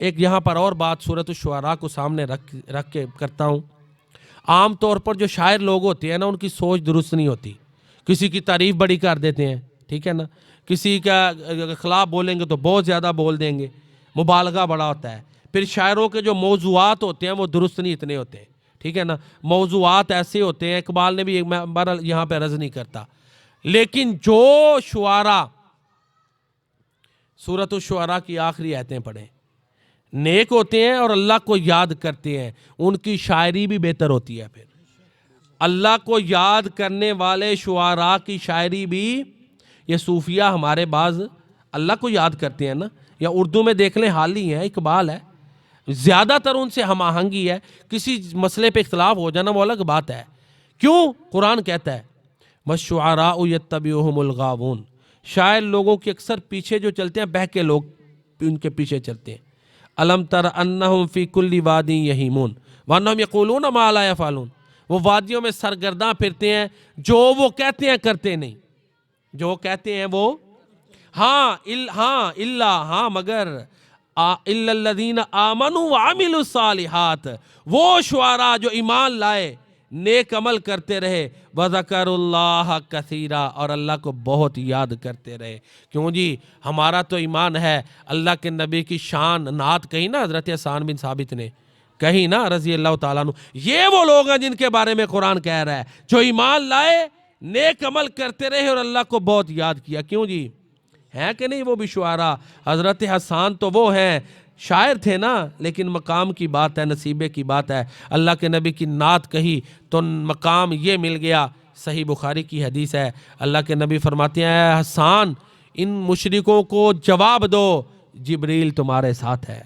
ایک یہاں پر اور بات سورۃ الشعراء کو سامنے رکھ کے کرتا ہوں. عام طور پر جو شاعر لوگ ہوتے ہیں نا، ان کی سوچ درست نہیں ہوتی. کسی کی تعریف بڑی کر دیتے ہیں، ٹھیک ہے نا، کسی کا خلاف بولیں گے تو بہت زیادہ بول دیں گے، مبالغہ بڑا ہوتا ہے. پھر شاعروں کے جو موضوعات ہوتے ہیں وہ درست نہیں اتنے ہوتے ہیں، ٹھیک ہے نا. موضوعات ایسے ہوتے ہیں، اقبال نے بھی بہرحال یہاں پہ رض نہیں کرتا، لیکن جو شعراء سورۃ الشعراء کی آخری آیتیں پڑھیں، نیک ہوتے ہیں اور اللہ کو یاد کرتے ہیں، ان کی شاعری بھی بہتر ہوتی ہے. پھر اللہ کو یاد کرنے والے شعراء کی شاعری بھی، یہ صوفیہ ہمارے بعض اللہ کو یاد کرتے ہیں نا، یا اردو میں دیکھ لیں حال ہی ہے، اقبال ہے، زیادہ تر ان سے ہم آہنگی ہے. کسی مسئلے پہ اختلاف ہو جانا وہ الگ بات ہے. کیوں؟ قرآن کہتا ہے وَالشُّعَرَاءُ يَتَّبِعُهُمُ الْغَاوُونَ، شاعر لوگوں کے اکثر پیچھے جو چلتے ہیں، بہکے لوگ ان کے پیچھے چلتے ہیں. الم تر انہم فی کل وادی یہیمون وانہم یقولون ما لا یفعلون، وہ وادیوں میں سرگرداں پھرتے ہیں، جو وہ کہتے ہیں کرتے نہیں، جو وہ کہتے ہیں وہ مگر الا الذین آمنوا وعملوا الصالحات، وہ شعراء جو ایمان لائے، نیک عمل کرتے رہے، وذکروا اللہ کثیرا، اور اللہ کو بہت یاد کرتے رہے. کیوں جی؟ ہمارا تو ایمان ہے. اللہ کے نبی کی شان نعت کہی نا حضرت حسان بن ثابت نے، کہیں نا رضی اللہ تعالیٰ عنہ. یہ وہ لوگ ہیں جن کے بارے میں قرآن کہہ رہا ہے، جو ایمان لائے، نیک عمل کرتے رہے اور اللہ کو بہت یاد کیا. کیوں جی؟ ہیں کہ نہیں وہ بھی شعراء؟ حضرت حسان تو وہ ہیں، شاعر تھے نا، لیکن مقام کی بات ہے، نصیبے کی بات ہے. اللہ کے نبی کی نعت کہی تو مقام یہ مل گیا. صحیح بخاری کی حدیث ہے، اللہ کے نبی فرماتے ہیں اے حسان، ان مشرکوں کو جواب دو جبریل تمہارے ساتھ ہے.